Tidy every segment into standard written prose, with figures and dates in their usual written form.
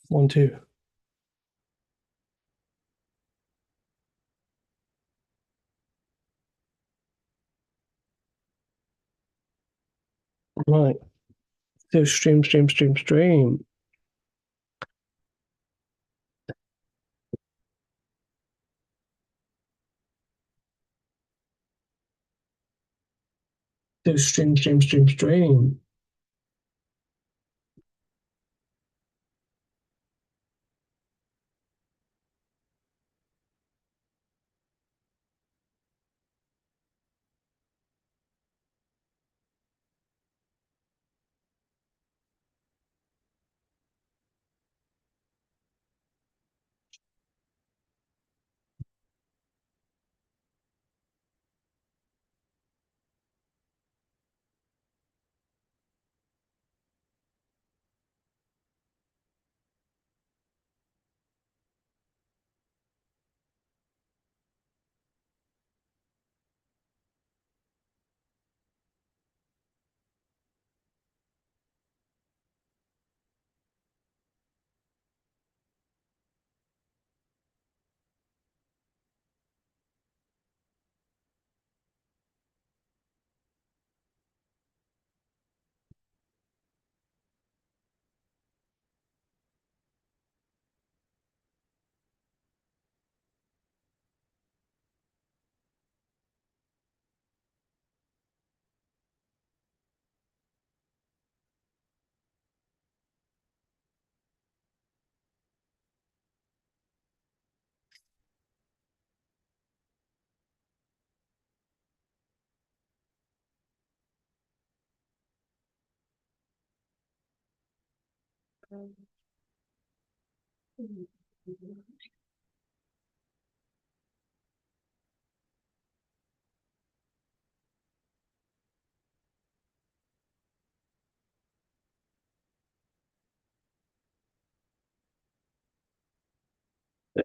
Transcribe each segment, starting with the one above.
One, two. Right. So stream. So stream.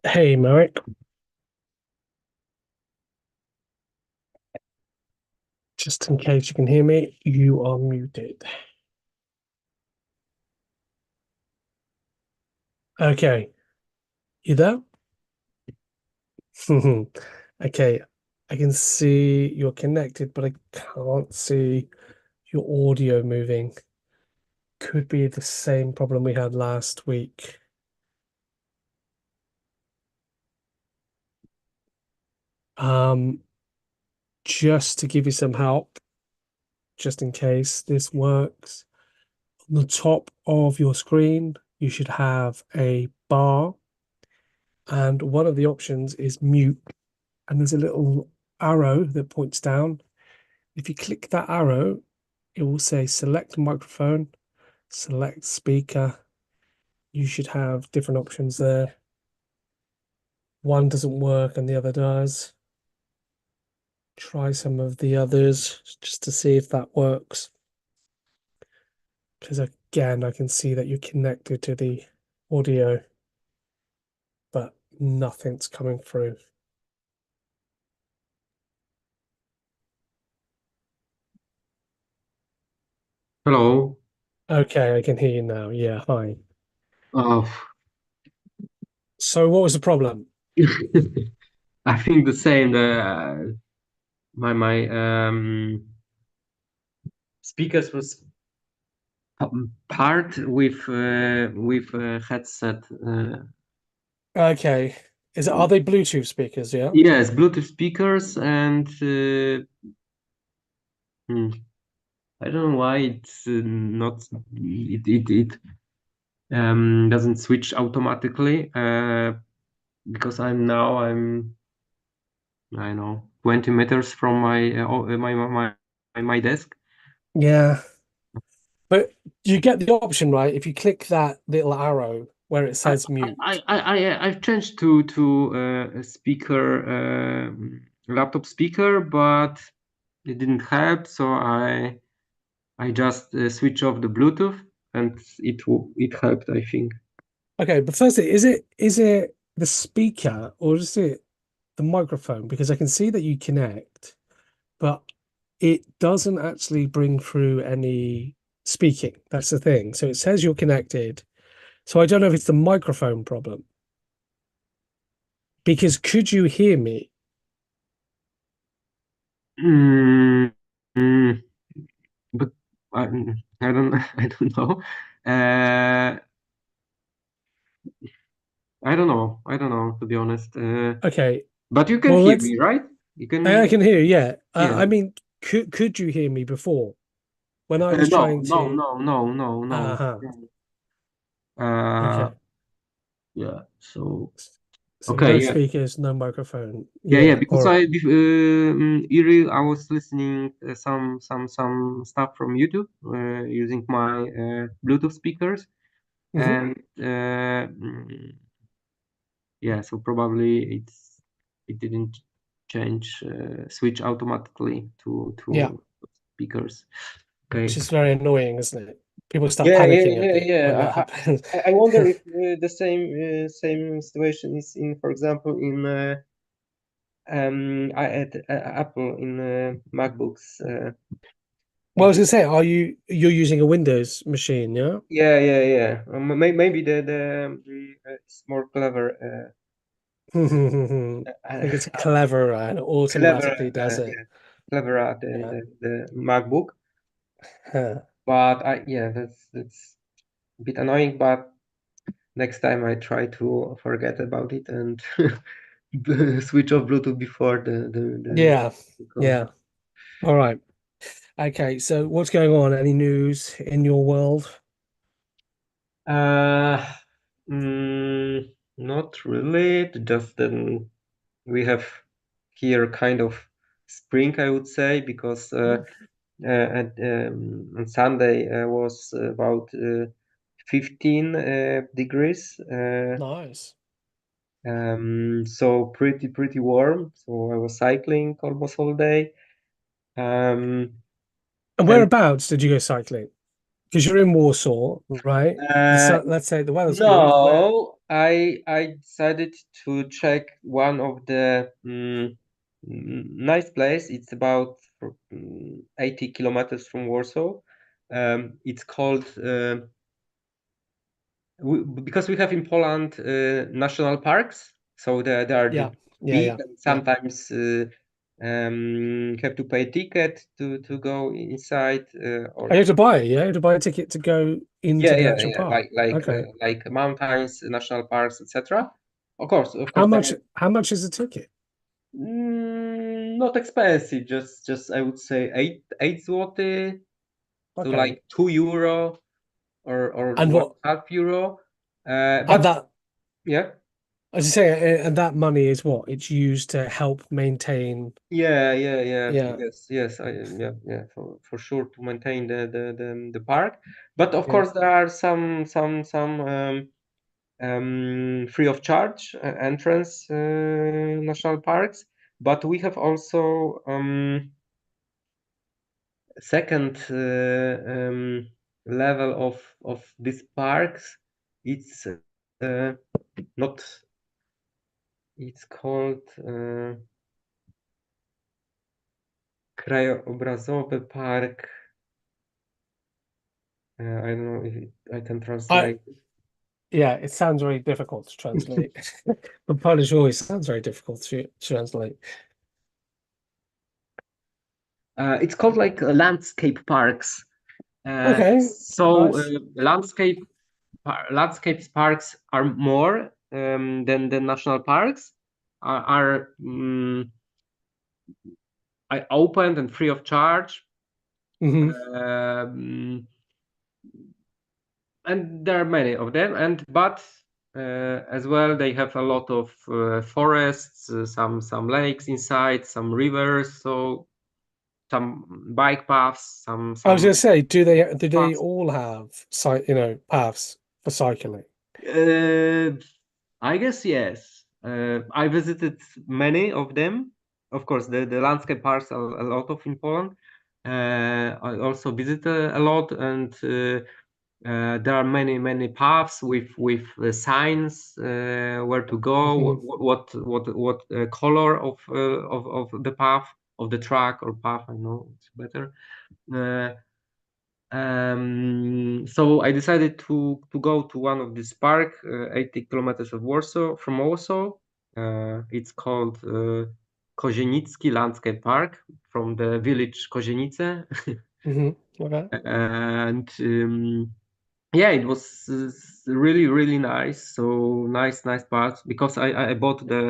Hey, Marek. Just in case you can hear me, you are muted. Okay. You there? Okay. I can see you're connected, but I can't see your audio moving. Could be the same problem we had last week. Um, just to give you some help, just in case this works. On the top of your screen, you should have a bar, and one of the options is mute, and there's a little arrow that points down. If you click that arrow, it will say select microphone, select speaker. You should have different options there. One doesn't work and the other does. Try some of the others just to see if that works. Because again, I can see that you're connected to the audio, but nothing's coming through. Hello. Okay, I can hear you now. Yeah, hi. Uh, So what was the problem? I think the same. My speakers was part with headset. Okay. Are they Bluetooth speakers, yeah? Yes, Bluetooth speakers, and hmm, I don't know why it's not it doesn't switch automatically. Because I'm I know 20 meters from my desk. Yeah. But you get the option, right? If you click that little arrow where it I says mute. I've changed to a speaker, laptop speaker, but it didn't help. So I just switch off the Bluetooth, and it helped, I think. Okay, but firstly, is it the speaker or is it the microphone? Because I can see that you connect, but it doesn't actually bring through any speaking. That's the thing. So it says you're connected, So I don't know if it's the microphone problem. Because could you hear me? Mm, mm, but I, I don't I don't know. I don't know. I don't know, to be honest. Okay. But you can Well, hear let's. me, right? You I can. can hear you. Yeah. Yeah. I mean, could you hear me before when I was No, trying no, to? no, no, no, no. Uh-huh. Uh, Okay. yeah. So So okay, no yeah, speakers, no microphone. yeah, yeah. Yeah. Because Or. Iri, I was listening some stuff from YouTube using my Bluetooth speakers, Mhm. and yeah, so probably it didn't change switch automatically Yeah. to speakers. Okay. Which is very annoying, isn't it? People start Yeah, yeah, panicking a yeah, bit when that yeah. happens. I wonder if the same situation is in, for example, in at Apple in MacBooks. Well, I was Is gonna it? say, you're using a Windows machine, yeah? Yeah, yeah, yeah. Maybe it's more clever. I think it's Uh, clever and clever, automatically does it. yeah, clever than Yeah. the MacBook. Huh. But yeah, that's a bit annoying. But next time I try to forget about it and switch off Bluetooth before Yeah. the Yeah. contact. All right. Okay. So what's going on? Any news in your world? Uh, Not really. Just we have here kind of spring, I would say, because on Sunday was about 15 degrees. Nice. So pretty warm. So I was cycling almost all day. Um, And and whereabouts did you go cycling? Because you're in Warsaw, right? uh, Let's say the weather's good. Where? no, I decided to check one of the nice place. It's about 80 kilometers from Warsaw. It's called because we have in Poland national parks, so they are Yeah. the Yeah. big Yeah. and Yeah. sometimes have to pay a ticket to go inside Oh, you or have to buy it, yeah? You have to buy a ticket to go into yeah, the yeah, actual yeah, park. Okay. like mountains, national parks, etc. Of How course, there much are how much is the ticket? not expensive. Just I would say eight zloty, so Okay. like €2 or And one what half euro. and But that yeah, as you say, and that money is what? It's used to help maintain. yeah, Yeah. yes, yeah, for sure to maintain the park. But of Yeah. course, there are some free of charge entrance national parks. But we have also second level of these parks. It's not. It's called Krajobrazowy Park. I don't know if I can I translate. yeah, it sounds very difficult to translate. The Polish always sounds very difficult to translate. It's called like landscape parks. Okay, So nice. landscape parks are more than the national parks. Are I opened and free of charge. Hmm. Um, and there are many of them. And but as well, they have a lot of forests, some lakes inside, some rivers. So some bike paths, I was some gonna say, do they paths. all have paths for cycling? Uh, I guess yes. I visited many of them. Of course, the landscape parks are a lot of in Poland. I also visited a lot, and there are many paths with signs where to go, Hmm. what color of the path of the track or path. I know it's better. Uh, So I decided to go to one of this park, 80 kilometers of Warsaw from Warsaw. It's called Kozienicki Landscape Park from the village Kozienice. Okay. And yeah, it was really really nice. So nice parts because I bought the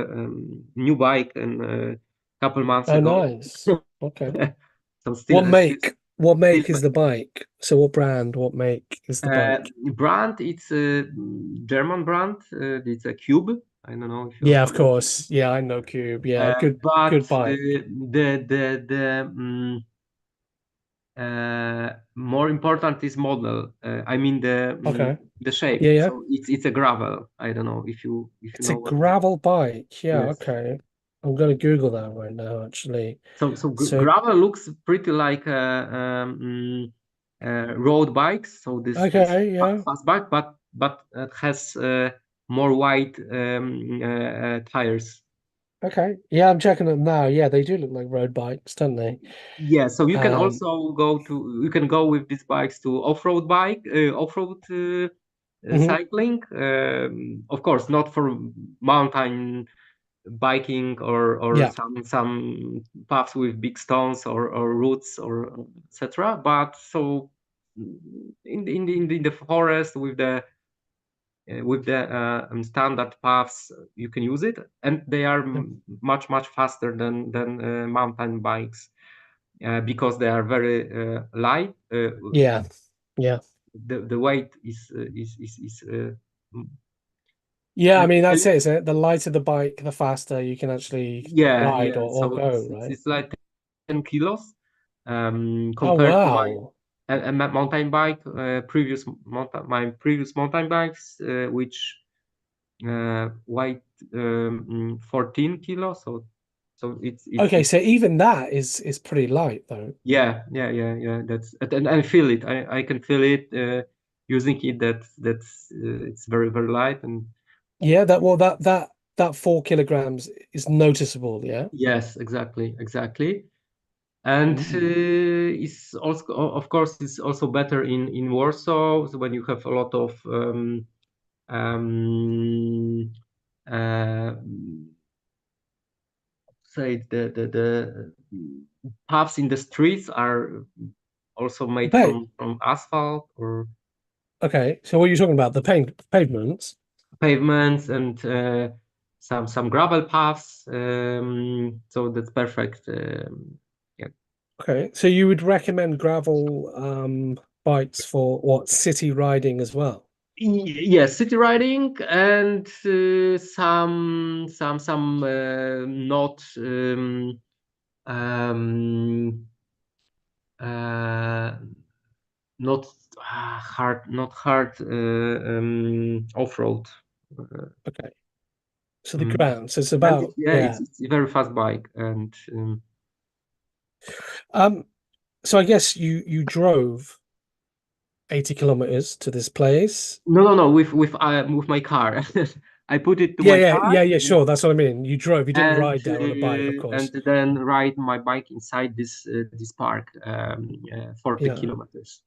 new bike and a couple months Oh, ago. nice. Okay. So still What still make is the bike? So what brand, what make is the bike? brand, it's a German brand. It's a Cube. I don't know if you Yeah, of heard of it. course. Yeah, I know Cube. Yeah, But good bike. more important is model. I mean Okay. the shape. Yeah, yeah. So it's a gravel. I don't know if you It's a know what it is. gravel bike. Yeah, Yes. okay. I'm gonna Google that right now, actually. So So, gravel looks pretty like road bikes. So this okay, yeah. fast bike, but it has more wide tires. Okay. Yeah, I'm checking them now. Yeah, they do look like road bikes, don't they? Yeah, so you can Um, also you can go with these bikes to off-road mhm. cycling. Of course, not for mountain biking or Yeah. some paths with big stones or roots or etc. But so in the forest with the standard paths, you can use it, and they are much faster than mountain bikes because they are very light. Yeah. Yeah. The weight is Yeah, I a- mean a that's it, isn't it? The lighter the bike, the faster you can actually ride yeah. or So go, right? it's like 10 kilos Oh compared to wow. mountain bike. My previous mountain bikes, which weighed 14 kilos. So Okay, it's so even that is pretty light though. yeah. That's and I feel it. I can feel it using it. That's it's very very light and Yeah, that 4 kilograms is noticeable, yeah. yes, exactly. And Mm. it's also of course it's also better in Warsaw so when you have a lot of um, uh, say the paths in the streets are also made But from asphalt or okay, so what are you talking about? The pavements? pavements and some gravel paths. So that's perfect. Yeah. Okay, so you would recommend gravel bikes for what, city riding as well? Yes, city riding and some not um, uh, not not hard off-road. Uh, Okay, so the mm. ground. So it's And about, yeah, yeah. it's a very fast bike and Um, so I guess you drove 80 kilometers to this place. no with my car. I put it to Yeah, my yeah, car yeah, yeah, sure. That's what I mean. You drove, you didn't ride there on a bike, of and course. then ride my bike inside this park 40 Yeah. kilometers.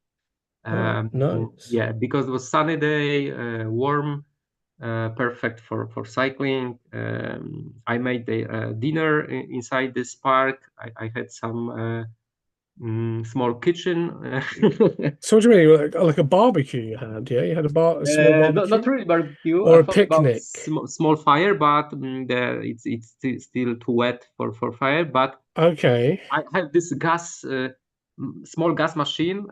Oh, nice. Yeah, because it was sunny day, warm, perfect for cycling. I made the dinner inside this park. I had some small kitchen. So what do you mean? Like a barbecue you had, yeah? You had a small Not barbecue really barbecue. I or a thought about picnic? small fire, but it's still too wet for fire. But Okay. I have this small gas machine.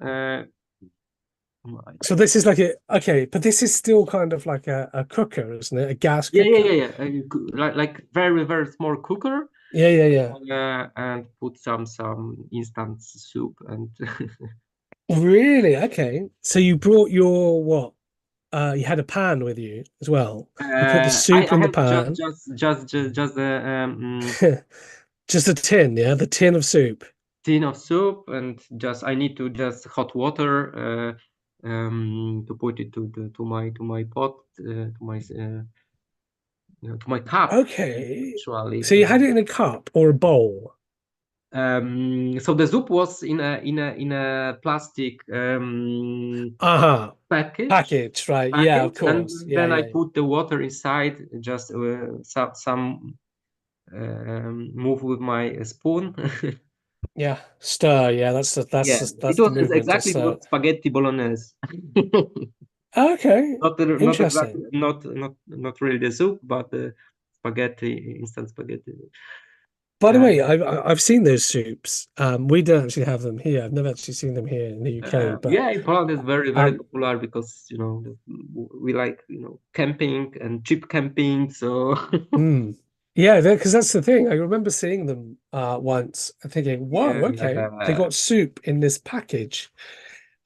So this is like okay, but this is still kind of like a cooker, isn't it? A gas cooker. Yeah. Like very very small cooker, Yeah, yeah, yeah. and put some instant soup and Really? Okay. So you brought your what? You had a pan with you as well. You put the soup I in the have pan. just the Just a tin, yeah? The tin of soup. tin of soup and just I need to just hot water to put it to my pot to my cup Okay. actually. So you had it in a cup or a bowl. So the soup was in a plastic Uh-huh. package, Package, right? Yeah, of and course. Yeah, then I yeah, put the water inside, just some move with my spoon. yeah. Stir. Yeah, Yeah, that's the movement. Just it was spaghetti bolognese. okay. Not Interesting. exactly, not really the soup, but the spaghetti, instant spaghetti. By the Uh, way, I've seen those soups. We don't actually have them here. I've never actually seen them here in the UK. But yeah, in Poland it's very um, popular because we like camping and cheap camping. So mm, yeah, because that's the thing. I remember seeing them once and thinking, "Whoa, okay, they yeah, got soup in this package."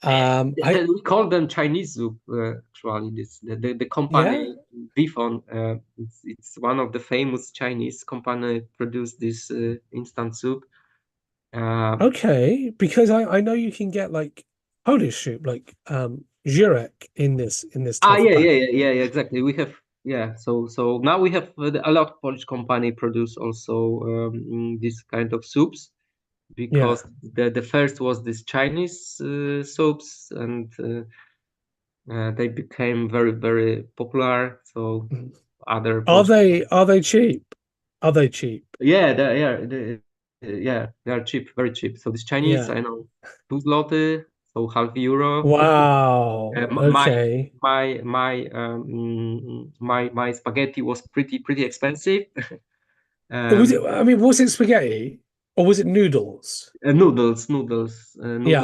I we call them Chinese soup. Actually, the yeah, company Vifon, it's one of the famous Chinese company produced this instant soup. Uh, okay, because I know you can get like Polish soup, like Żurek in this type of package. yeah, exactly. We have, yeah. So now we have a lot of Polish company produce also this kind of soups, Yeah. because the first was this Chinese soups, and they became very popular. So Mhm. other Polish companies, Are they cheap? Are they cheap? yeah, yeah, they are cheap, very cheap. So this Chinese, Yeah. I know, 2 zloty, so half euro. Wow. M- my Okay. my spaghetti was pretty expensive. Was it, um, I mean, was it spaghetti or was it noodles? Yeah, noodles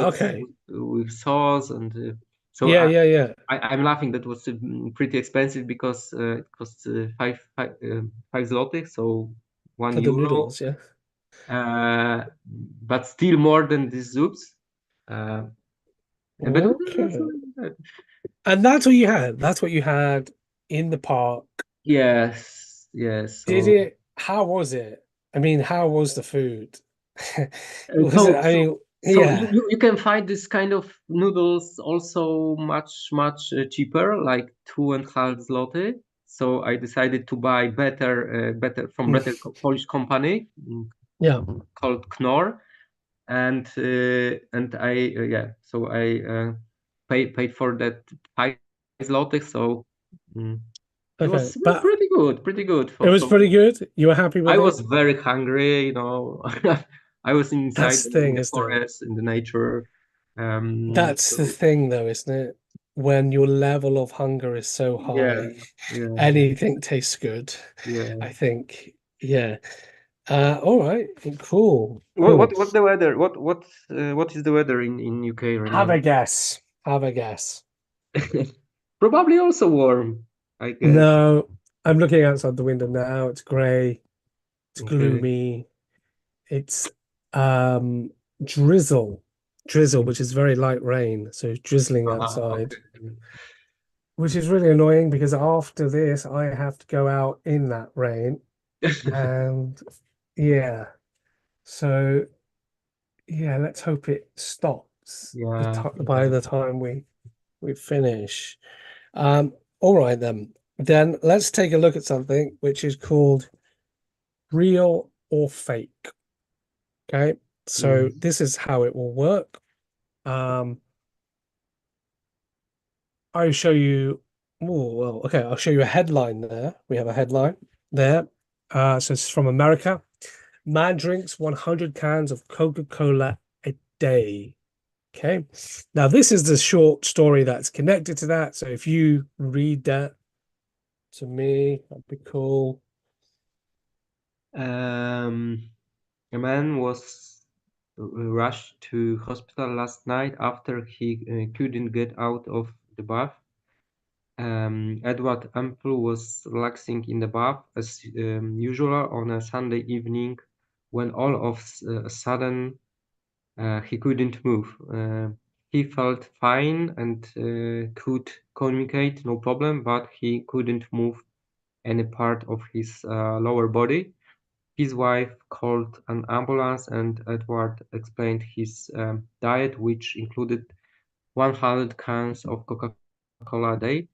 okay. with sauce, and so Yeah, yeah, yeah. I'm laughing. That was pretty expensive because it cost 5 zlotys, so one For the euro. noodles, yeah. But still more than these soups. Uh, but Okay. And that's what you had. That's what you had in the park. yes. Did So it, how was it? I mean, how was the food? Uh, Was it, so I so mean, so yeah. you can find this kind of noodles also much cheaper, like 2.5 zloty. So I decided to buy better from Mm, Polish company yeah. called Knorr, and I so I paid for that 5 zloty. So mm, it Okay. was But pretty good it for was pretty good. You were happy I with was it? very hungry. I was inside That's the in thing, the isn't it? forest, in the nature. That's the So thing, though, isn't it? When your level of hunger is so yeah, high, yeah, anything tastes good. yeah. I think, yeah. All right, cool, cool. What's the weather? What is the weather in UK right Have now? a guess. Have a guess. Probably also warm, I guess. No, I'm looking outside the window now. It's grey. It's Okay. gloomy. It's um drizzle, drizzle, which is very light rain. So it's drizzling outside, Okay. which is really annoying because after this, I have to go out in that rain. And yeah, so yeah, let's hope it stops Yeah, by yeah. the time we finish. All right then. Then let's take a look at something which is called real or fake. Okay. So Mm. this is how it will work. Um, I'll show you. Oh, well, okay, I'll show you a headline there. We have a headline there. So it's from America. Man drinks 100 cans of Coca-Cola a day. Okay. Now, this is the short story that's connected to that. So if you read that to me, that'd be cool. Um, a man was rushed to hospital last night after he couldn't get out of the bath. Edward Ample was relaxing in the bath as usual on a Sunday evening when all of a sudden he couldn't move. He felt fine and could communicate, no problem, but he couldn't move any part of his lower body. His wife called an ambulance, and Edward explained his diet, which included 100 cans of Coca-Cola a day.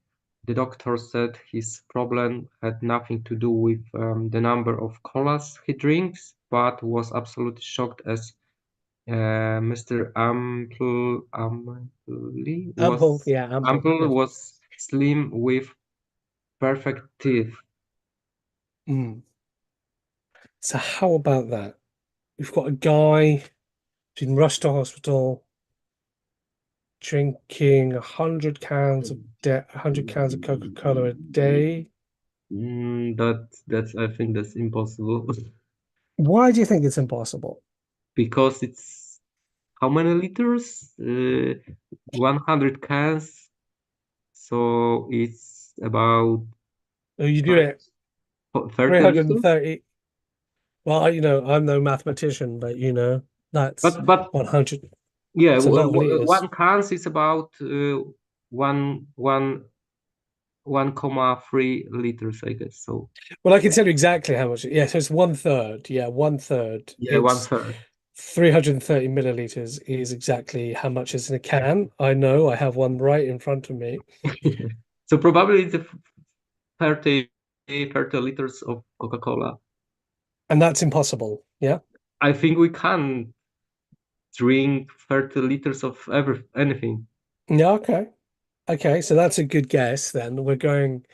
the doctor said his problem had nothing to do with the number of colas he drinks, but was absolutely shocked as Mr. Ample, yeah, ample. Ample Yeah. was slim with perfect teeth. Mm. So how about that? We've got a guy been rushed to hospital, drinking 100 cans of Coca-Cola a day. That's I think that's impossible Why do you think it's impossible? because it's how many liters? 100 cans, so it's about Oh, you do it 30 liters. 330. Well, I'm no mathematician, but that's But 100. yeah, It's a lot of liters. one cans is about one one 1,3 liters, I guess. So Well, I can tell you exactly how much. Yeah, so it's one third. Yeah, one third. yeah, one It's third. 330 milliliters is exactly how much is in a can. I know, I have one right in front of me. So probably it's 30, 30 liters of Coca-Cola. And that's impossible. Yeah. I think we can drink 30 liters of anything. Yeah, okay. Okay, so that's a good guess then. We're going,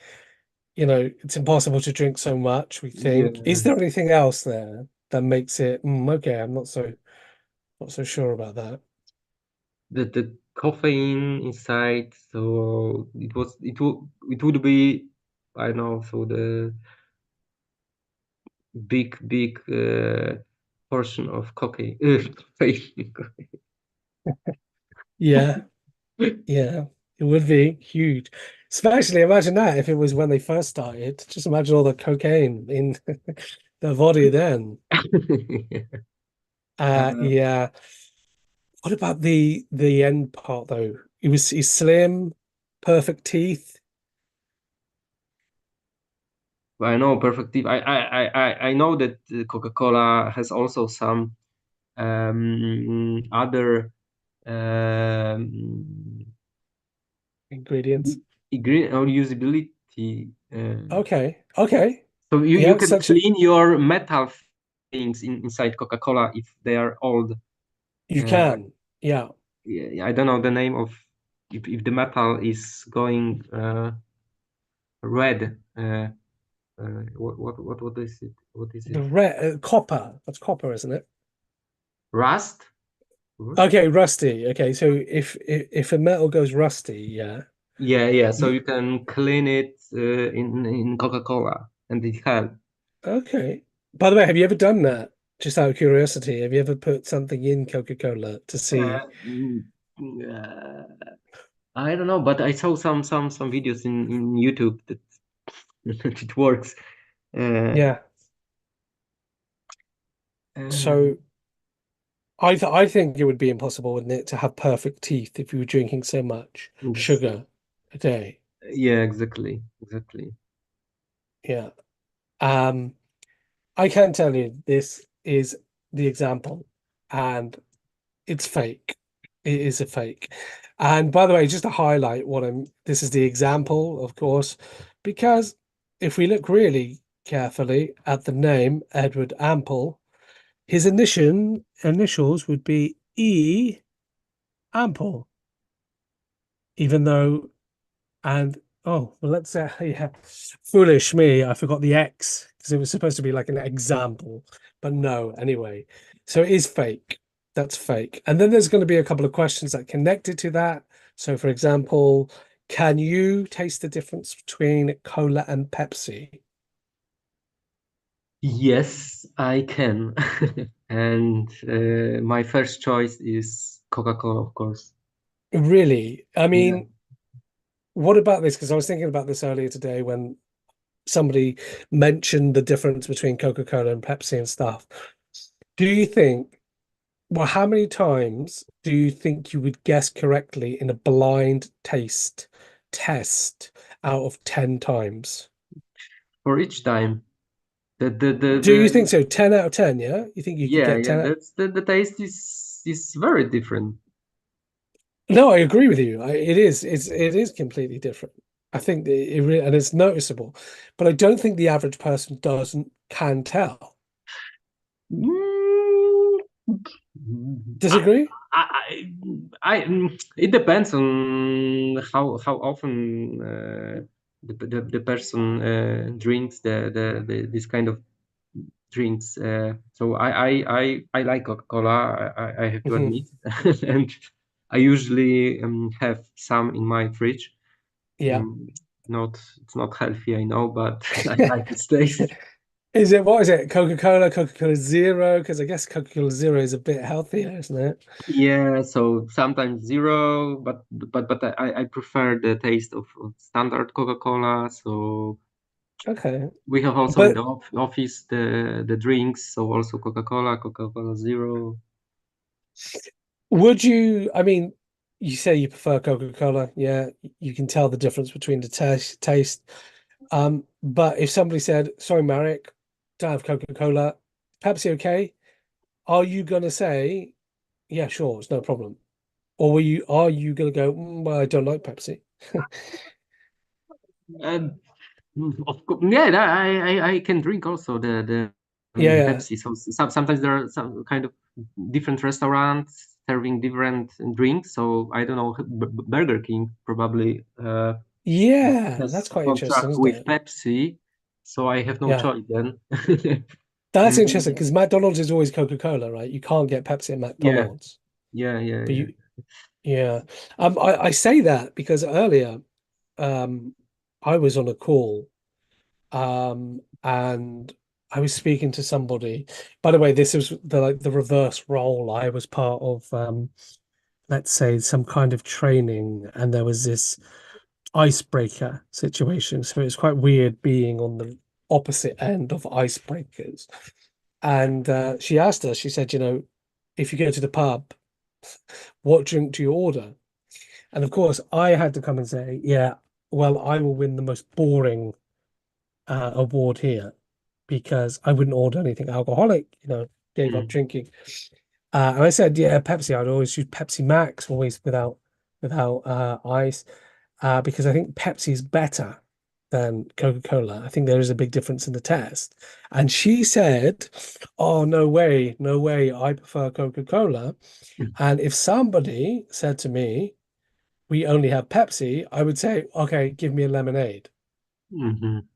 it's impossible to drink so much, we think. Is Yeah, there anything else there that makes it okay, I'm not so sure about that. the caffeine inside. So it would be, I know. So the big portion of cocaine. Caffeine. Yeah, yeah. It would be huge. Especially imagine that if it was when they first started. Just imagine all the cocaine in the body then. Uh, Yeah. What about the end part though? He's slim, perfect teeth. I know perfectly. I know that Coca-Cola has also some other um, Ingredients. ingredient or usability. Okay. Okay. So you Yeah, can such a clean your metal things inside Coca-Cola if they are old. you Uh, can. Yeah. yeah, I don't know the name of if the metal is going red. What is it? What is The it? red copper. That's copper, isn't it? Rust? Rust? Okay, rusty. Okay, so if a metal goes rusty, yeah. Yeah, yeah. So You, you can clean it in Coca-Cola, and it helps. okay. By the way, have you ever done that? Just out of curiosity, have you ever put something in Coca-Cola to Uh, see? mm, uh, I don't know, but I saw some videos in YouTube that it works. Uh, Yeah. uh, So I think it would be impossible, wouldn't it, to have perfect teeth if you were drinking so much it's, sugar a day. yeah, exactly, exactly. Yeah. Um, I can tell you this is the example, and it's fake. It is a fake. And by the way, just to highlight this is the example, of course, because if we look really carefully at the name Edward Ample, his initials would be E Ample, even though and oh well, let's say yeah, foolish me, I forgot the X because it was supposed to be like an example, but no, anyway. So it is fake. That's fake. And then there's going to be a couple of questions that connected to that. So for example, can you taste the difference between cola and Pepsi? Yes, I can. And my first choice is Coca-Cola, of course. Really? I Yeah. mean, what about this? Because I was thinking about this earlier today when somebody mentioned the difference between Coca-Cola and Pepsi and stuff. Do you think Well, how many times do you think you would guess correctly in a blind taste test out of 10 times? For each time. Do you The think so? 10 out of 10, yeah? You think you could yeah, get yeah, 10 out? that's the taste is very different. No, I agree with you. It is completely different. I think and it's noticeable, but I don't think the average person doesn't can tell. Mm, I, Disagree? it depends on how often the person drinks this kind of drinks. So I like Coca-Cola. I have to Hmm. admit, and I usually have some in my fridge. Yeah. Mm, not it's not healthy, I know, but I like its taste. Is it what is it? Coca-Cola, Coca-Cola Zero? Because I guess Coca-Cola Zero is a bit healthier, isn't it? Yeah, so sometimes zero, but I prefer the taste of standard Coca-Cola. So Okay. we have also in But the office the drinks, so also Coca-Cola, Coca-Cola Zero. would you, I mean, you say you prefer Coca-Cola. Yeah, you can tell the difference between the taste. But if somebody said, sorry, Marek, don't have Coca-Cola, Pepsi okay? Are you gonna say, yeah, sure, it's no problem? Or are you gonna go, well, I don't like Pepsi? And of course, yeah, I can drink also the Yeah, yeah. Pepsi. So sometimes there are some kind of different restaurants serving different drinks. So I don't know, Burger King probably Yeah, has that's quite interesting, contract isn't with it? Pepsi, so I have no Yeah. choice then. That's interesting Mm, because McDonald's is always Coca-Cola, right? You can't get Pepsi at yeah, McDonald's. yeah, yeah, But yeah. yeah. I say that because earlier, um, I was on a call, and I was speaking to somebody. By the way, this was the reverse role. I was part of, let's say, some kind of training, and there was this icebreaker situation. So it was quite weird being on the opposite end of icebreakers. And she asked us, she said, if you go to the pub, what drink do you order? And of course, I had to come and say, yeah, well, I will win the most boring award here because I wouldn't order anything alcoholic, gave up Mm, drinking. And I said, yeah, Pepsi. I'd always use Pepsi Max, always without ice, because I think Pepsi is better than Coca-Cola. I think there is a big difference in the taste. And she said, "Oh, no way, no way. I prefer Coca-Cola." And if somebody said to me, "We only have Pepsi," I would say, "Okay, give me a lemonade." mhm,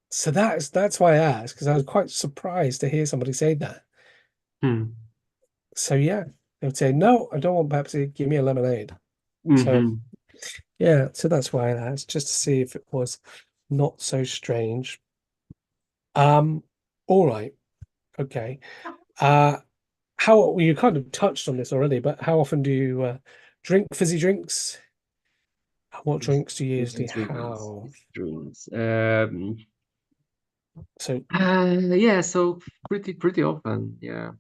So that's why I asked because I was quite surprised to hear somebody say that. mm, So yeah, they would say, "No, I don't want Pepsi. Give me a lemonade." So mhm. yeah, so that's why I asked just to see if it was not so strange. Um, all right, okay. Uh, how well, you kind of touched on this already, but how often do you drink fizzy drinks? What drinks do you Fizzy usually drinks, have? fizzy drinks. So Yeah, so pretty often. Yeah,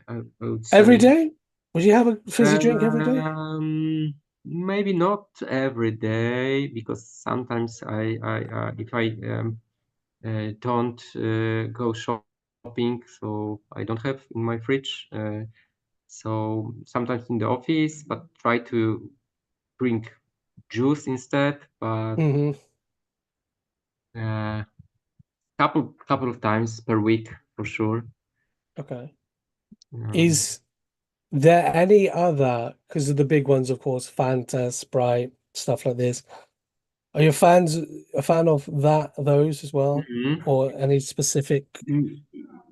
I would every say. day? Would you have a fizzy drink every day? Maybe not every day because sometimes I if I don't go shopping, so I don't have in my fridge. So sometimes in the office, but try to drink juice instead. But Hmm. uh, couple of times per week for sure. Okay. Um, Is there any other, because of the big ones, of course, Fanta, Sprite, stuff like this. Are you a fan of those as well? mhm. Or any specific Mm,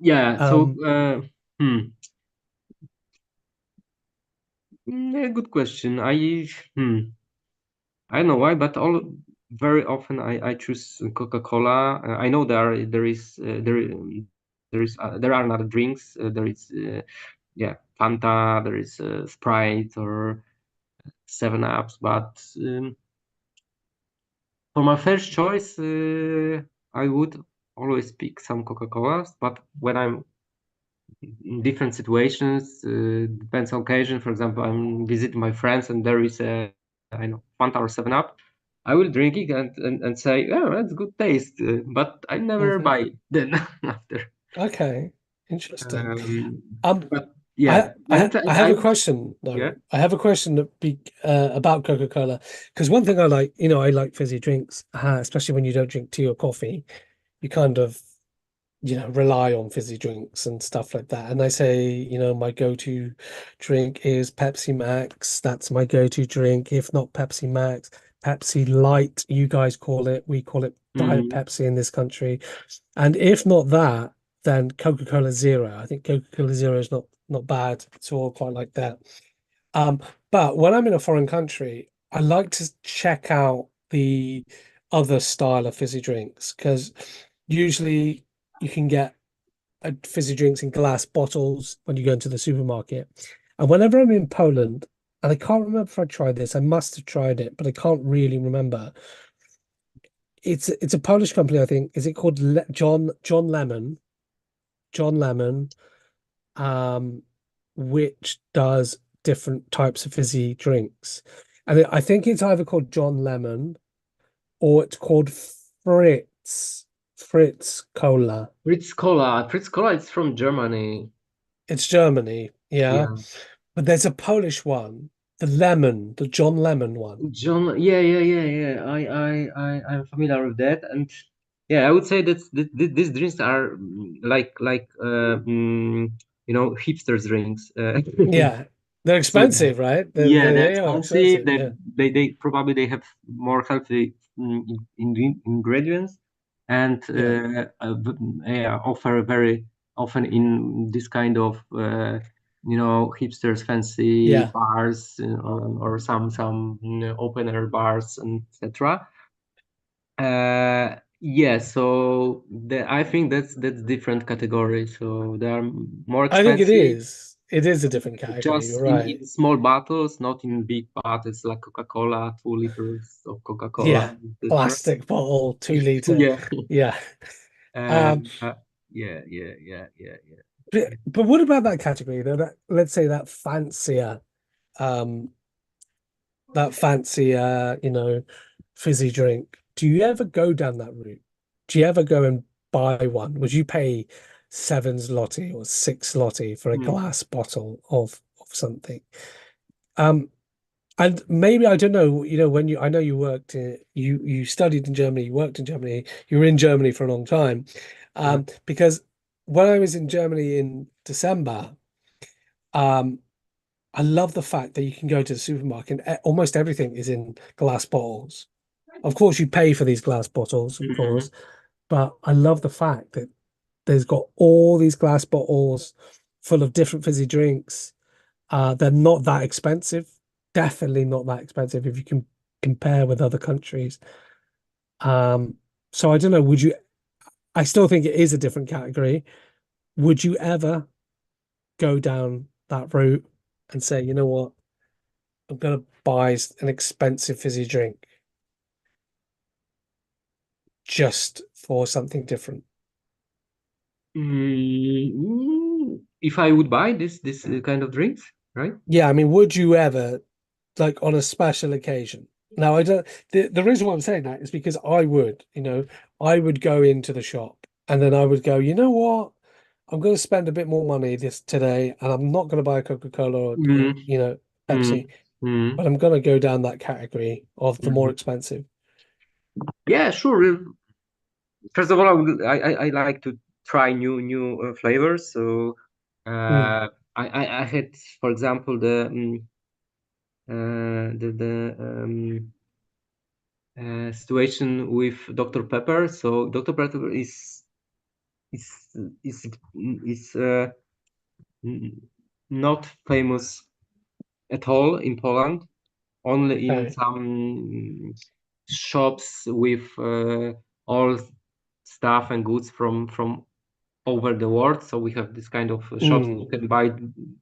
Yeah. So um hmm. Yeah, good question. I don't know why, but all very often I choose Coca-Cola. I know there are other drinks. There is yeah, Fanta. There is Sprite or Seven Ups. But for my first choice, I would always pick some Coca-Colas. But when I'm in different situations, depends on occasion. For example, I'm visiting my friends and there is a I know Fanta or Seven Up. I will drink it and say, oh, that's good taste, but I never mhm. buy it then after. Okay, interesting. Um, Um, but yeah, I and have I a would, question yeah. though. I have a question about Coca-Cola because one thing I like, I like fizzy drinks, especially when you don't drink tea or coffee. You kind of, rely on fizzy drinks and stuff like that. And I say, my go-to drink is Pepsi Max. That's my go-to drink. If not Pepsi Max, Pepsi Light, you guys call it. We call it Diet Mm, Pepsi in this country. And if not that, then Coca-Cola Zero. I think Coca-Cola Zero is not bad at all, quite like that. Um, but when I'm in a foreign country, I like to check out the other style of fizzy drinks because usually you can get fizzy drinks in glass bottles when you go into the supermarket. And whenever I'm in Poland, and I can't remember if I tried this, I must have tried it, but I can't really remember. It's a Polish company, I think. Is it called John Lemon? John Lemon, um, which does different types of fizzy drinks. And I think it's either called John Lemon or it's called Fritz Cola. Fritz Cola is from Germany. It's Germany, yeah. Yeah. But there's a Polish one, the John Lemon one. John, yeah. I'm familiar with that, and yeah, I would say that these drinks are hipsters drinks. Yeah, they're So expensive, right? yeah, they're They are expensive. expensive, yeah. They probably they have more healthy ingredients, and Yeah, yeah, offer very often in this kind of hipsters fancy yeah. bars, or some open air bars and etc. Yeah, so I think that's different category. So they are more I think it expensive, is. It is a different category, you're just right. in small bottles, not in big bottles like Coca-Cola, 2 liters of Coca-Cola, Yeah, etc. plastic bottle, 2 liter. Yeah. Yeah. Uh, Um, yeah. but what about that category though? Let's say um, that fancier, fizzy drink. Do you ever go down that route? Do you ever go and buy one? Would you pay 7 zloty or 6 zloty for a Mm, glass bottle of something? Um, and maybe I don't know, when I know you worked you studied in Germany, you worked in Germany, you were in Germany for a long time. yeah. Because when I was in Germany in December, um, I love the fact that you can go to the supermarket and almost everything is in glass bottles. Of course, you pay for these glass bottles, of Mhm. course, but I love the fact that there's got all these glass bottles full of different fizzy drinks. They're not that expensive. Definitely not that expensive if you can compare with other countries. Um, so I don't know, I still think it is a different category. Would you ever go down that route and say, you know what, I'm gonna buy an expensive fizzy drink just for something different? If I would buy this kind of drinks, right? Yeah, I mean, would you ever, like on a special occasion? Now, I don't, the reason why I'm saying that is because I would go into the shop and then I would go, you know what? I'm going to spend a bit more money this today and I'm not going to buy a Coca-Cola or, Mm, Pepsi, mm, mm, but I'm going to go down that category of the more mhm. expensive. Yeah, sure. First of all, I like to try new flavors. So Mm, I had, for example, the situation with Dr. Pepper. So Dr. Pepper is is is n- not famous at all in Poland. Only in okay. some shops with all stuff and goods from over the world. So we have this kind of shops. You Mm, can buy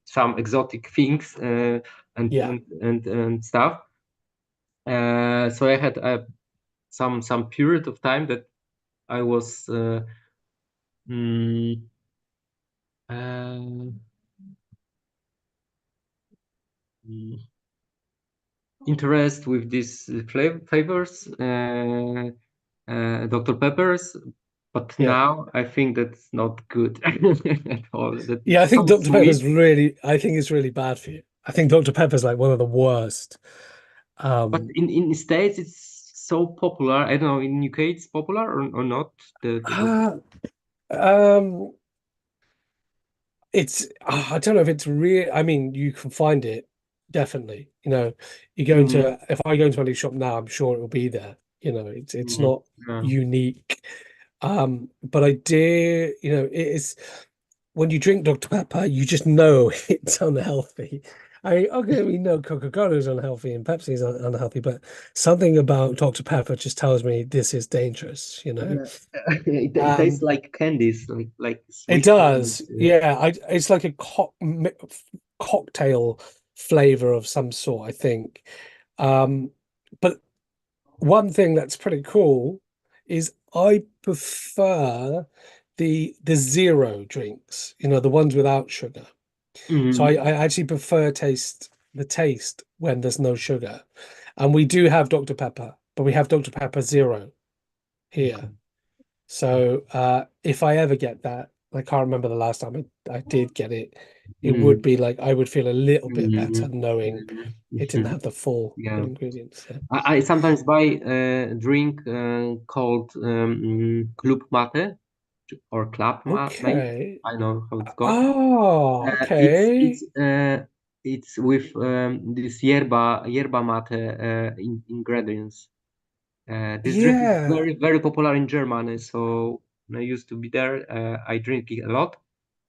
some exotic things and, yeah. and and stuff. So I had some period of time that I was mm, uh, mm, interest with these flavors, Dr. Peppers. But Yeah. now I think that's not good at all. That Yeah, I it's think so Dr. sweet. Pepper's really, I think it's really bad for you. I think Dr. Pepper's like one of the worst. But Um, in States it's so popular. I don't know, in UK it's popular or not? The Dr. uh, um, it's, I don't know if it's real. I mean, you can find it definitely. You know, you go Mm-hmm. into, if I go into any shop now, I'm sure it will be there. You know, it's Mm-hmm. not Yeah. unique. But I dare, you know, it is when you drink Dr. Pepper, you just know it's unhealthy. Okay, we know Coca-Cola is unhealthy and Pepsi is unhealthy, but something about Dr. Pepper just tells me this is dangerous, you know. Yeah. It tastes Um, like candies, like it sweet candies. does. Yeah, it's like a cocktail flavor of some sort, I think. Um, but one thing that's pretty cool is I prefer the zero drinks, you know, the ones without sugar. So Mm-hmm. I actually prefer the taste when there's no sugar. And we do have Dr. Pepper, but we have Dr. Pepper Zero Okay. here. So if I ever get that, I can't remember the last time I did get it, it would Mm-hmm. be like I would feel a little bit better Mm-hmm. knowing it didn't have the full Yeah. ingredients. Yeah. I sometimes buy a drink called Club Mate or Club Mate. Okay. I know how it's called. Oh, Uh, it's okay. it's uh, it's with this yerba mate ingredients. This drink is Yeah. very popular in Germany. So when I used to be there, I drink it a lot.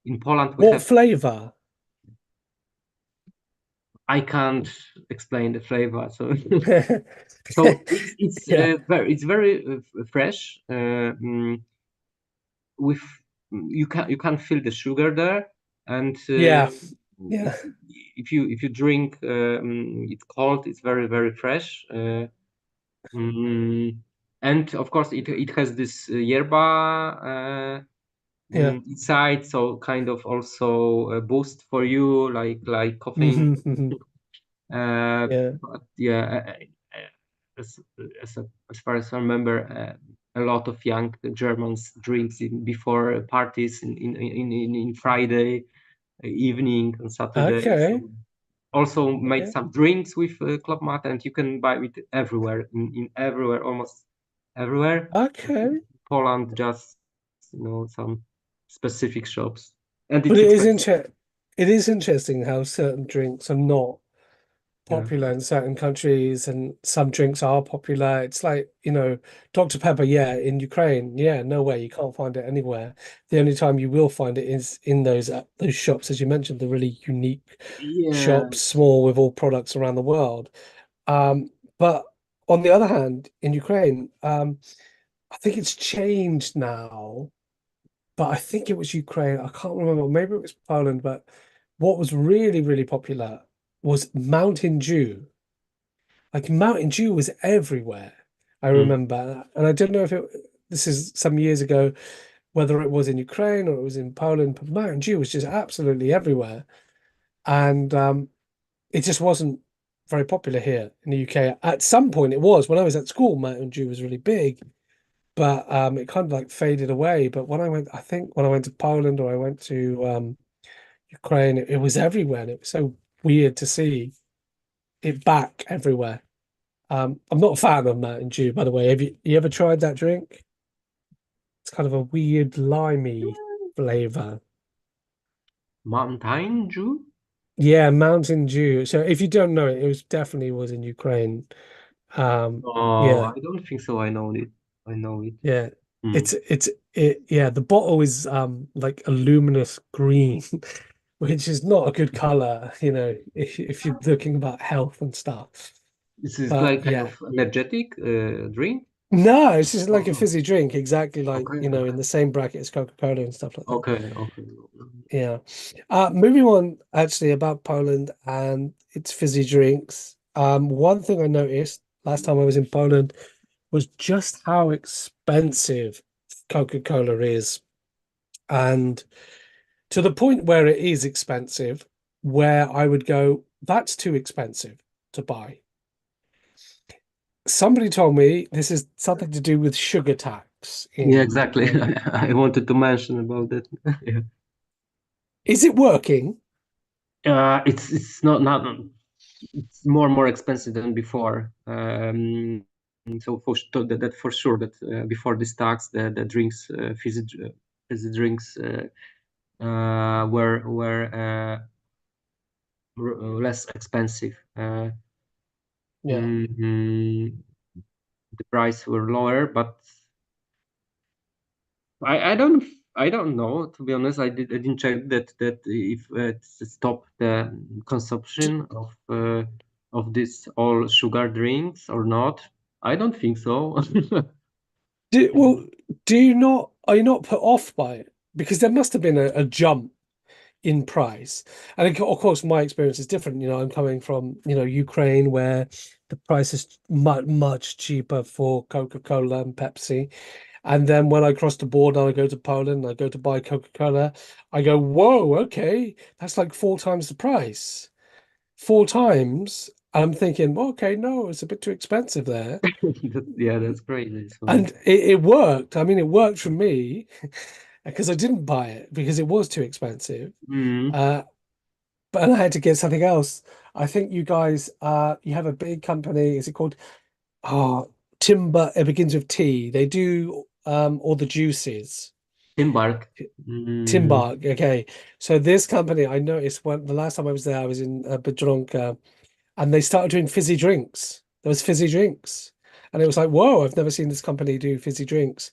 In Poland, we What have. flavor? I can't explain the flavor. So so it's Yeah. very fresh. With you can feel the sugar there, and Yeah. Yeah. if you drink it cold, it's very fresh. Mm, and of course, it has this yerba Yeah. inside, so kind of also a boost for you, like caffeine. Hmm. Yeah. But yeah, as as far as I remember, a lot of young Germans drinks before parties in Friday evening and Saturday. Okay. So also made Okay. some drinks with Club Mate, and you can buy it everywhere in everywhere, almost everywhere. Okay. Poland, just some specific shops, and But it's expensive. it is interesting how certain drinks are not Yeah. popular in certain countries and some drinks are popular. It's like, you know, Dr. Pepper, yeah, in Ukraine, yeah, no way, you can't find it anywhere. The only time you will find it is in those shops, as you mentioned, the really unique Yeah. shops, small with all products around the world. But on the other hand, in Ukraine, I think it's changed now, but I think it was Ukraine. I can't remember. Maybe it was Poland, but what was really, really popular was Mountain Dew. Like Mountain Dew was everywhere. I Mm. remember, and I don't know if this is some years ago, whether it was in Ukraine or it was in Poland, but Mountain Dew was just absolutely everywhere, and it just wasn't very popular here in the UK. At some point, it was when I was at school. Mountain Dew was really big, but it kind of like faded away. But when I went, I think when I went to Poland or I went to Ukraine, it was everywhere, and it was so weird to see it back everywhere. I'm not a fan of Mountain Dew, by the way. Have you ever tried that drink? It's kind of a weird limey flavor. Mountain Dew? Yeah, Mountain Dew. So if you don't know it, it was definitely was in Ukraine. Oh, Yeah, I don't think so. I know it. I know it. yeah. Hmm. Yeah, the bottle is like a luminous green, which is not a good color, you know, if you're looking about health and stuff. This is But like kind yeah. of energetic drink. No, it's just like a Oh, fizzy drink, exactly like, okay, you know, in okay, the same bracket as Coca-Cola and stuff like that. okay, okay. Yeah. Moving on actually about Poland and its fizzy drinks. One thing I noticed last time I was in Poland was just how expensive Coca-Cola is. And to the point where it is expensive, where I would go, that's too expensive to buy. Somebody told me this is something to do with sugar tax. works Yeah, in exactly. I wanted to mention about that. Yeah. Is it working? It's not it's more expensive than before. So that for sure that before this tax the drinks fizzy drinks were less expensive. Yeah. Mm, the price were lower, but I don't I don't know, to be honest. I didn't check that if it stopped the consumption of this all sugar drinks or not. I don't think so. Well, do you not, are you not put off by it? Because there must have been a jump in price. And of course, my experience is different. I'm coming from, Ukraine, where the price is much cheaper for Coca-Cola and Pepsi. And then when I cross the border, I go to Poland, I go to buy Coca-Cola, I go, whoa, okay, that's like 4 times the price. 4 times. I'm thinking, well, okay, no, it's a bit too expensive there. Yeah, that's crazy. So And it worked. I mean, it worked for me because I didn't buy it because it was too expensive. mm, Uh, but I had to get something else. I think you guys, you have a big company. Is it called Timber? It begins with T. They do all the juices. Timbark. Mm, Timbark. Okay. So this company, I noticed when the last time I was there, I was in Biedronka, and they started doing fizzy drinks. There was fizzy drinks. And it was like, whoa, I've never seen this company do fizzy drinks.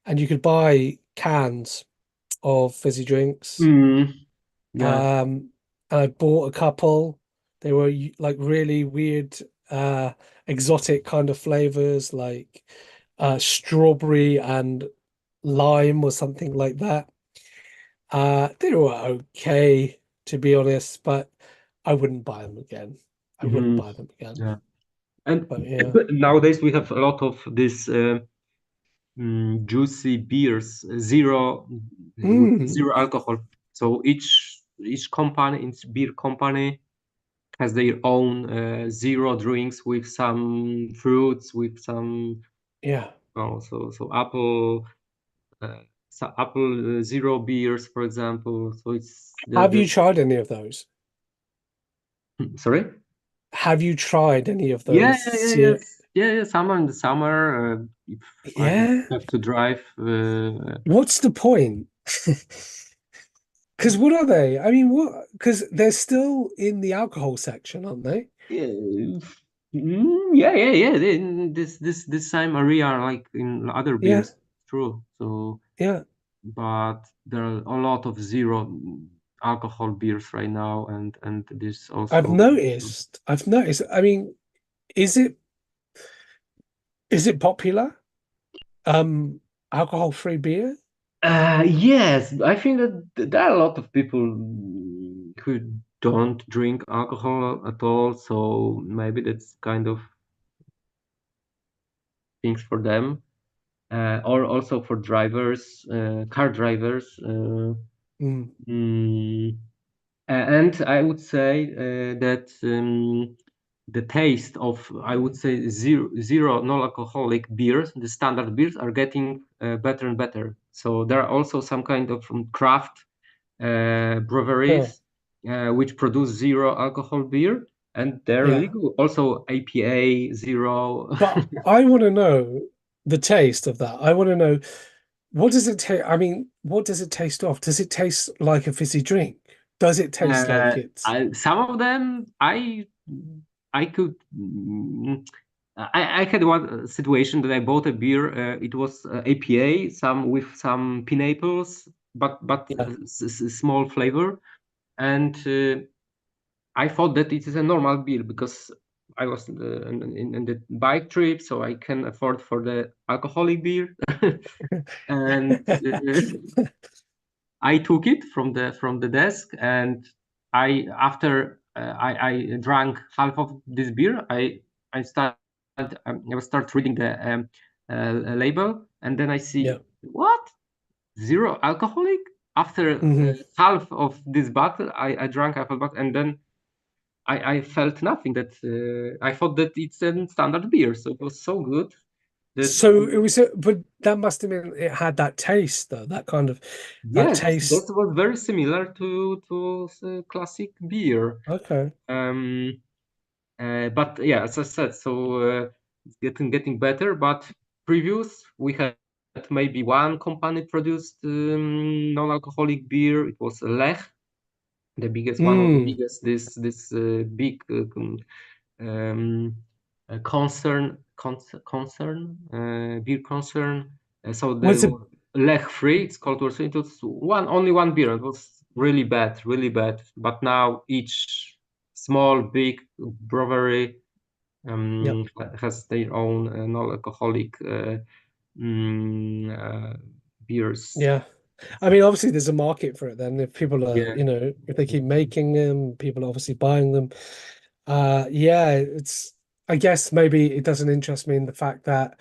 And you could buy cans of fizzy drinks. mm, yeah. And I bought a couple. They were like really weird, uh, exotic kind of flavors, like strawberry and lime or something like that. They were okay, to be honest, but I wouldn't buy them again. I wouldn't Mhm, buy them again. yeah. And But yeah. nowadays we have a lot of this juicy beers, zero with Mm, zero alcohol. So each company, each beer company has their own zero drinks with some fruits, with some yeah. so apple apple zero beers, for example. So it's Have you tried any of those? sorry. Have you tried any of Yeah, those? yeah, yeah, yes. Yeah, yeah. Summer in the summer, if I Yeah. have to drive, What's the point? Because what are they? I mean, what? Because they're still in the alcohol section, aren't they? yeah, yeah, yeah, yeah. This same area like in other Yeah, beers, true. So, yeah. but there are a lot of zero alcohol beers right now, and this I've also. noticed. I've noticed. I mean, is it is it popular? Alcohol-free beer? Yes, I think that there are a lot of people who don't drink alcohol at all, so maybe that's kind of things for them, or also for drivers, car drivers. Mm, Mm, and I would say that the taste of, I would say, zero non-alcoholic beers, the standard beers, are getting better and better. So there are also some kind of craft yeah, breweries which produce zero alcohol beer, and they're really yeah. good. Also IPA zero. But I want to know the taste of that. I want to know what does it taste? I mean, what does it taste of? Does it taste like a fizzy drink? Does it taste like it's? Some of them I could I had one situation that I bought a beer. It was APA, some with some pineapples, but Yeah. small flavor, and I thought that it is a normal beer because I was in the bike trip, so I can afford for the alcoholic beer, and I took it from the desk, and I after I drank half of this beer, I start I start reading the label, and then I Yeah. see what zero alcoholic. After Hmm. half of this bottle, I drank half a bottle, and then I felt nothing. That I thought that it's a standard beer, so it was so good. That's So it was, but that must have been it had that taste though, that kind of that yes, that taste. was very similar to classic beer. Okay. Um, but yeah, as I said, so it's getting better. But previous we had maybe one company produced non-alcoholic beer. It was Lech, the biggest one of the Mm. biggest this big um, concern beer concern. So Was it the Lech Free, it's called also. It was only one beer. It was really bad, really bad. But now each small, big brewery yep. has their own non-alcoholic mm, uh, beers. Yeah. I mean, obviously there's a market for it then. If people are, Yeah. if they keep making them, people are obviously buying them. Yeah, I guess maybe it doesn't interest me in the fact that,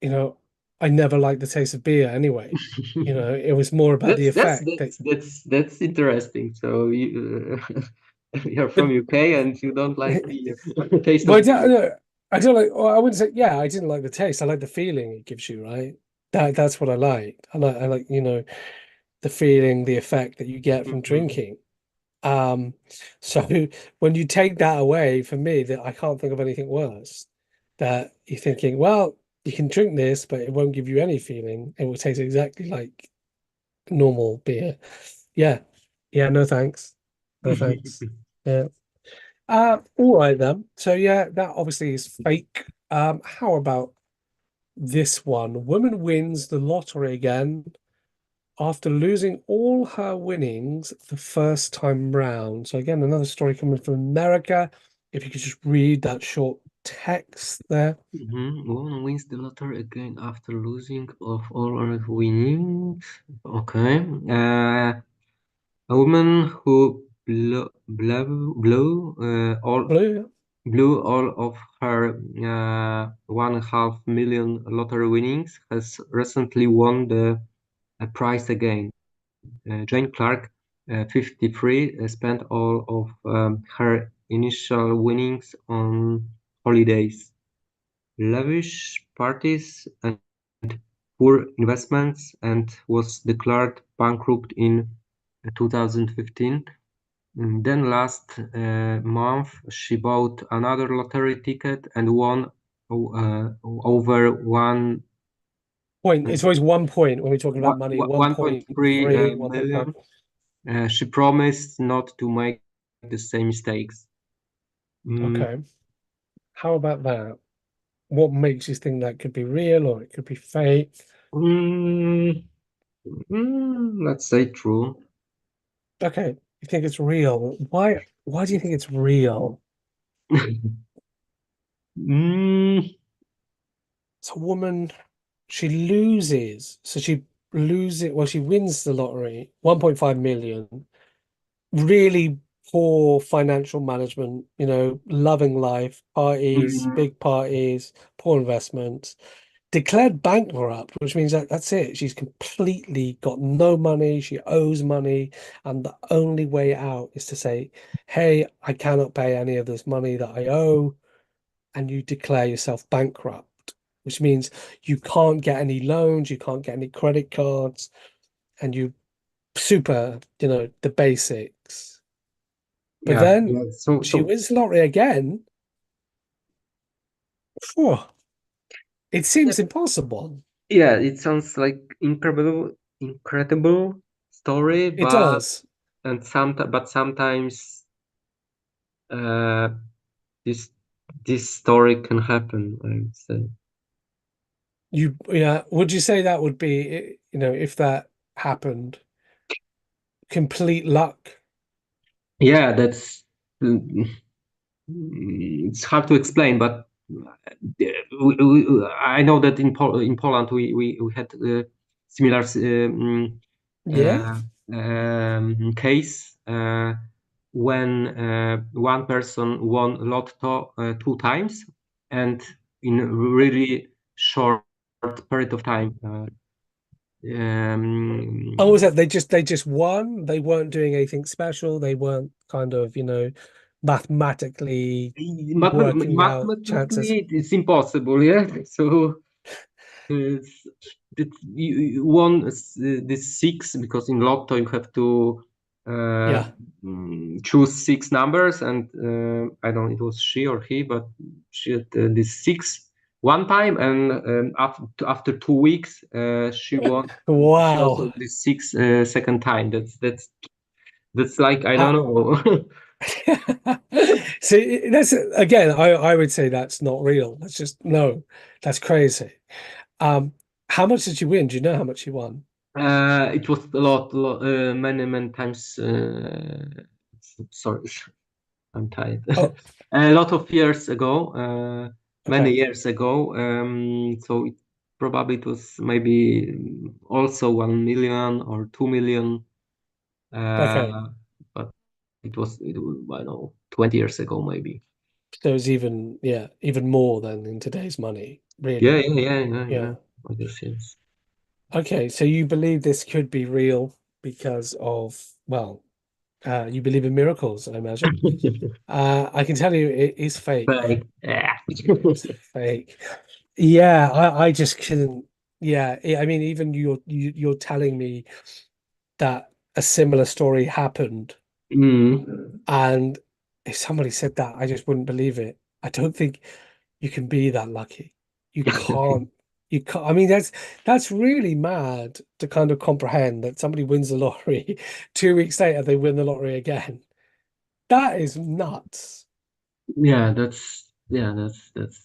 you know, I never liked the taste of beer anyway. It was more about the That's that's effect that, that's that's that's interesting. So you're but from UK and you don't like beer, taste Well, of beer. I don't like. Well, I wouldn't say. Yeah, I didn't like the taste. I like the feeling it gives you. Right. That's what I like. I like the feeling, the effect that you get from Mhm. drinking. Um, so when you take that away, for me, that I can't think of anything worse. That you're thinking, well, you can drink this, but it won't give you any feeling. It will taste exactly like normal beer. Yeah. Yeah. No thanks. No thanks. Yeah. All right then. So yeah, that obviously is fake. How about this one? Woman wins the lottery again after losing all her winnings the first time round. So again, another story coming from America. If you could just read that short text there. Woman wins the lottery again after losing of all her winnings. Okay. A woman who Blue. blew all of her 1.5 million lottery winnings has recently won the prize again. Jane Clark, 53, spent all of her initial winnings on holidays, lavish parties, and poor investments, and was declared bankrupt in 2015. Then last month, she bought another lottery ticket and won over Point. It's always 1 point when we're talking about money. 1.3 1.3, 1.5. million. She promised not to make the same mistakes. Mm, Okay. How about that? What makes you think that could be real or it could be fake? mm, let's say true. Okay, you think it's real. Why do you think it's real? Mm, It's a woman, she loses. So she loses, well, she wins the lottery, 1.5 million. Really poor financial management, loving life, parties, mm, big parties, poor investments. Declared bankrupt, which means that that's it. She's completely got no money. She owes money, and the only way out is to say, "Hey, I cannot pay any of this money that I owe," and you declare yourself bankrupt, which means you can't get any loans, you can't get any credit cards, and you super, the basics. But yeah, then yeah. So, she so wins the lottery again. Phew, it yeah, seems impossible. yeah, it sounds like incredible story, It but does. sometimes uh, this this story can happen, I would say. Yeah, would you say that would be, if that happened, complete luck? Yeah, that's it's hard to explain, but I know that in Poland we had similar Yeah. uh, case when one person won lotto 2 times and in a really short period of time. Oh, was Um, that they just won? They weren't doing anything special. They weren't kind of, mathematically working out chances. Mathematically, it's impossible. Yeah. So. you won this six, because in Lotto you have to Yeah. choose six numbers, and I don't know, it was she or he, but she had this six one time, and after 2 weeks she won. She also Wow. this six second time. That's like, I don't Uh, know. See, that's again, I would say that's not real. That's just no, that's crazy. Um, how much did you win? Do you know how much you won? It was a lot, many times. Sorry, I'm tired. Oh, A lot of years ago, many okay. years ago. So probably it was maybe also 1 million or 2 million. Okay. But it was, I don't know, 20 years ago maybe. So it's even, yeah, even more than in today's money, Yeah, really. yeah. Yeah. I guess yes. Okay, so you believe this could be real because of, well, you believe in miracles, I imagine. I can tell you it is fake. But yeah. It's fake. Yeah, I just couldn't. Yeah, I mean, even you're telling me that a similar story happened, Mm. and if somebody said that, I just wouldn't believe it. I don't think you can be that lucky. You can't. You can't. I mean, that's really mad to kind of comprehend that somebody wins the lottery, 2 weeks later they win the lottery again. That is nuts. Yeah, that's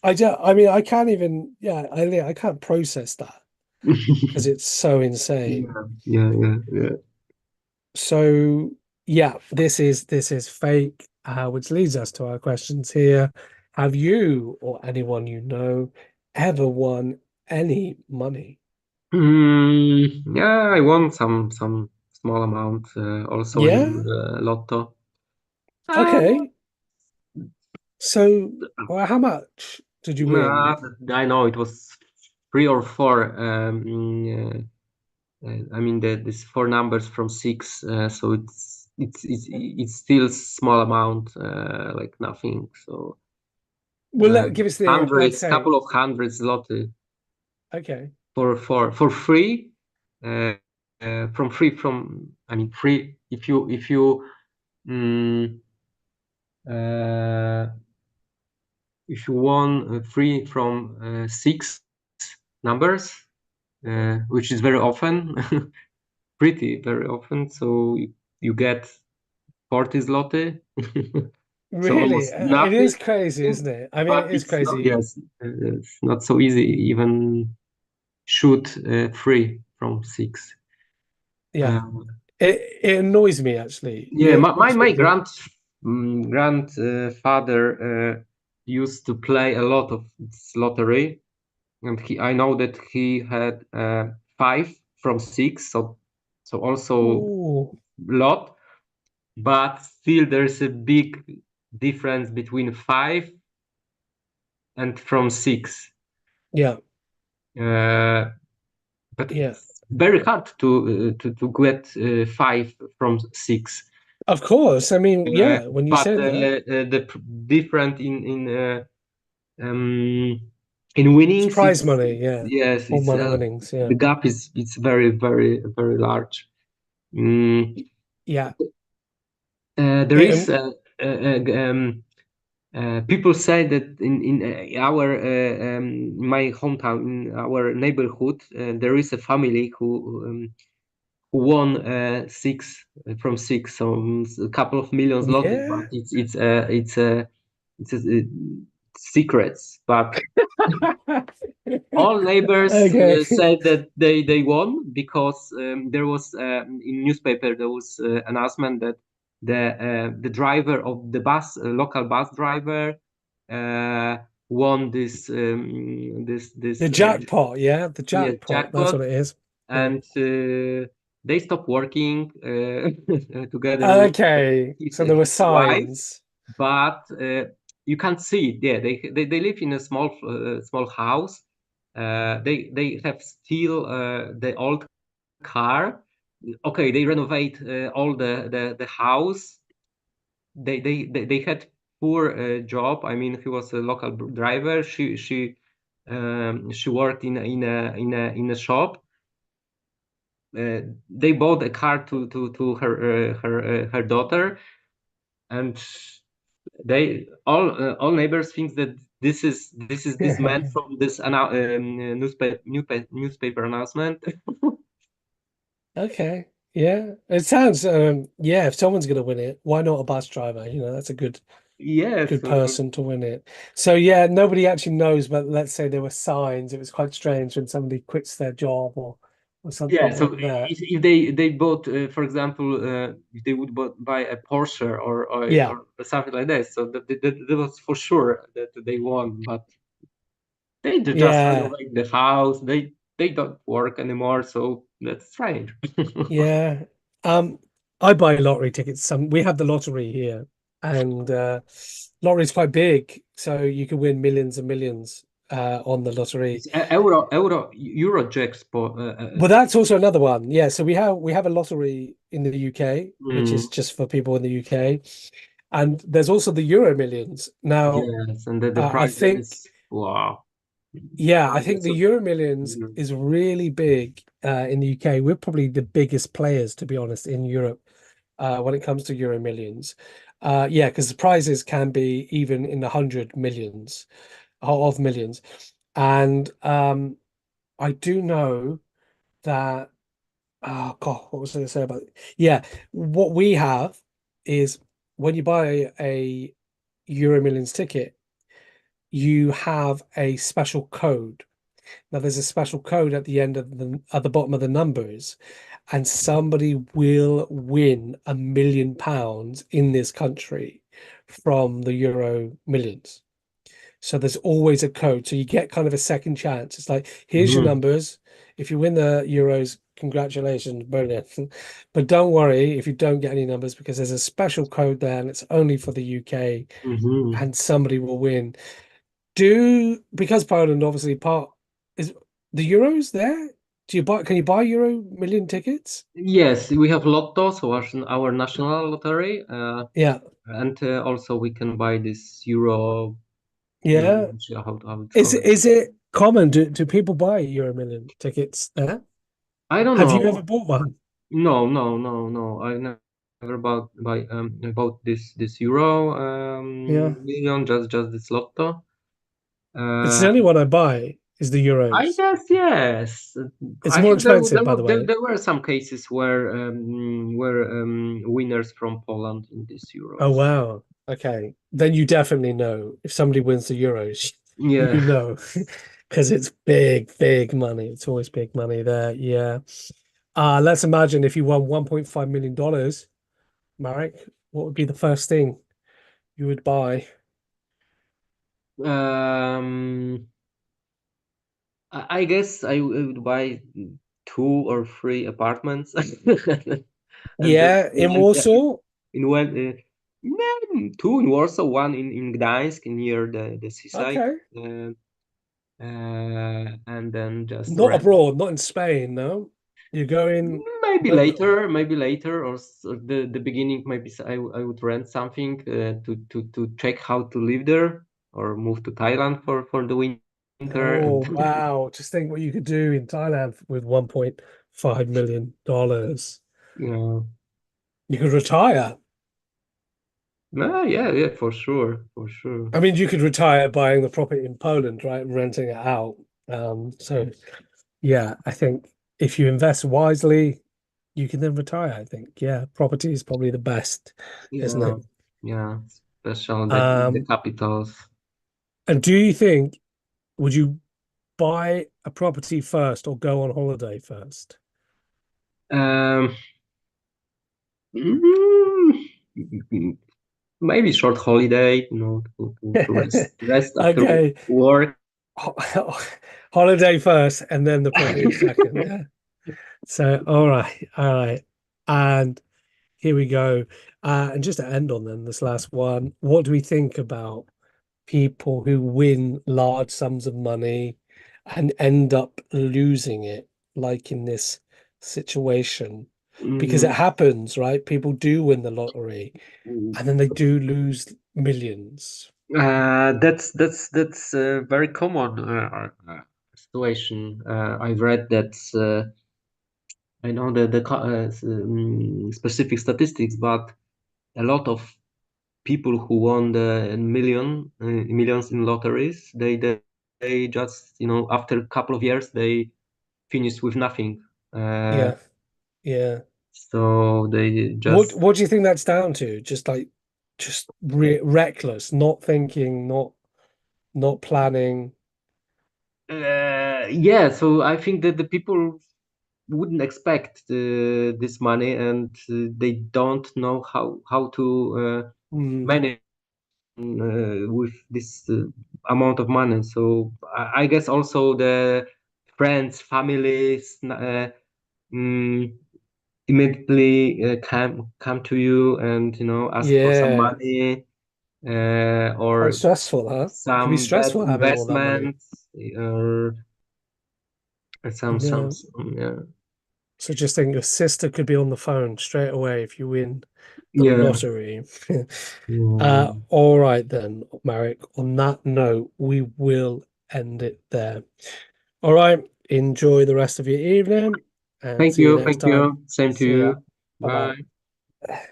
I mean, I can't even. Yeah, I can't process that because it's so insane. yeah. So yeah, this is fake, which leads us to our questions here. Have you or anyone you know ever won any money? Yeah, I won some small amount also Yeah. in Lotto. Uh, Okay. So, well, how much did you win? nah, I know it was three or four. I mean these four numbers from six, so it's still small amount, like nothing. So Well, give us the, let's hundreds, say, couple of hundreds zloty okay. for free, uh, from free from I mean free mm, uh, if you won free from six numbers, which is very often, pretty very often. So you get 40 zloty, so Really, almost it nothing. is crazy, isn't it? I mean, But it is it's not, crazy. yes, it's not so easy even shoot free from six. Yeah, Um, it annoys me actually. yeah, It my absolutely. grandfather used to play a lot of this lottery, and I know that he had five from six, so also Oh, lot, but still there's a big difference between five and from six. yeah, Uh, but yeah. it's very hard to get five from six. Of course. I mean, Uh, yeah. When you but say that, different in it's winnings, prize it's money. Yeah, yes, all it's manner winnings. Yeah, the gap is it's very large. Mm, yeah. there is And uh, um, people say that in our my hometown, in our neighborhood, there is a family who won six from six, so a couple of millions zloty, but yeah. it's secrets. But all neighbors Okay. said that they won, because there was in newspaper there was announcement that the driver of the bus, local bus driver, uh, won The this jackpot. Yeah, the yes, jackpot. That's jackpot, what it is. Yeah. and they stopped working together with Okay. So there were his wife, signs. but you can't see it. Yeah, they live in a small house. They have still the old car. Okay, they renovate all the house. They had poor job. I mean, he was a local driver. She she worked in a shop. They bought a car to her daughter, and all neighbors think that this is this man from this newspaper announcement. Okay. Yeah. It sounds yeah, if someone's gonna win it, why not a bus driver? You know, that's a Yes. good person to win it. So yeah, nobody actually knows, but let's say there were signs. It was quite strange when somebody quits their job or Yeah, something so like that. if they bought, for example, if they would buy a Porsche Yeah. or something like that, so that was for sure that they won. But they just Yeah. renovate the house. They don't work anymore, so that's strange. Yeah. Um, I buy lottery tickets. We have the lottery here, and lottery's quite big, so you can win millions and millions on the lottery. It's Euro jackpot. But that's also another one. Yeah, so we have a lottery in the UK, which is Mm, just for people in the UK, and there's also the Euro Millions. Now, yes, and the I prize think, is wow. yeah, I think Prizes the of, Euro Millions mhm. is really big in the UK. We're probably the biggest players, to be honest, in Europe when it comes to Euro Millions. Yeah, because the prizes can be even in the hundred millions of millions, and I do know that. Oh God, what was I going to say about it? Yeah, what we have is when you buy a Euro Millions ticket, you have a special code. Now there's a special code at the end of the bottom of the numbers, and somebody will win £1 million in this country from the Euro Millions. So there's always a code. So you get kind of a second chance. It's like, here's your Mhm, numbers. If you win the Euros, congratulations, brilliant. But don't worry if you don't get any numbers because there's a special code there and it's only for the UK mhm. and somebody will win. Because Poland obviously part is the Euros there? Can you buy Euro million tickets? Yes, we have Lotto, so our national lottery, Yeah. and also we can buy this Euro. Yeah. How it's Is called? is it common? Do people buy Euro million tickets there? I don't Have you ever know. bought one? No, no, no, no. I never bought this Euro Yeah. million. Just this Lotto. It's Uh, the only one I buy is the I Euros. guess yes. It's I more think there expensive, by the way. there were some cases where winners from Poland in these Oh Euros. wow. Okay. Then you definitely know if somebody wins the Euros, Yeah. you know, because it's big, big money. It's always big money there. Yeah. Let's imagine if you won $1.5 million, Marek, what would be the first thing you would buy? Um, I guess I would buy two or three apartments, and just Yeah, in rent Warsaw. in one. Two in Warsaw, one in Gdańsk near the seaside, Okay. uh, and then just Not rent. abroad, not in Spain, no. You're going local. Maybe later, or the beginning. Maybe I would rent something to check how to live there, or move to Thailand for the winter. And Oh, wow. Just think what you could do in Thailand with $1.5 million. you know, You could retire. yeah, yeah, for sure, for sure. I mean, you could retire buying the property in Poland, right, and renting it out. So yeah, I think if you invest wisely, you can then retire. I think, yeah, property is probably the best, isn't Yeah, it? yeah, special the Um, capitals. and do you think would you buy a property first or go on holiday first? Um, mm, maybe short holiday, to rest after Okay. work. Holiday first and then the property second. Yeah. So, all right. All right. And here we go. And just to end on then, this last one, what do we think about people who win large sums of money and end up losing it, like in this situation? Because it Mm, happens, right? People do win the lottery mm, and then they do lose millions. That's a very common situation. I've read that I know the specific statistics, but a lot of people who won the millions in lotteries, they just, after a couple of years they finished with nothing. Uh, Yeah, yeah. so they What just what do you think that's down to? Just like just re reckless, not thinking, not planning. yeah. So I think that the people wouldn't expect this money, and they don't know how to Mm, manage with this amount of money. So I guess also the friends, families mm, immediately come to you and ask for some yeah. money Quite or stressful, huh? It can be some bad stressful having all that money. investments or Yeah. yeah. So just think your sister could be on the phone straight away if you win the Yeah. lottery. Mm. All right then, Marek. On that note, we will end it there. All right. Enjoy the rest of your evening and Thank see you you. next Thank time. you. Same to See ya. you. Bye Bye. bye.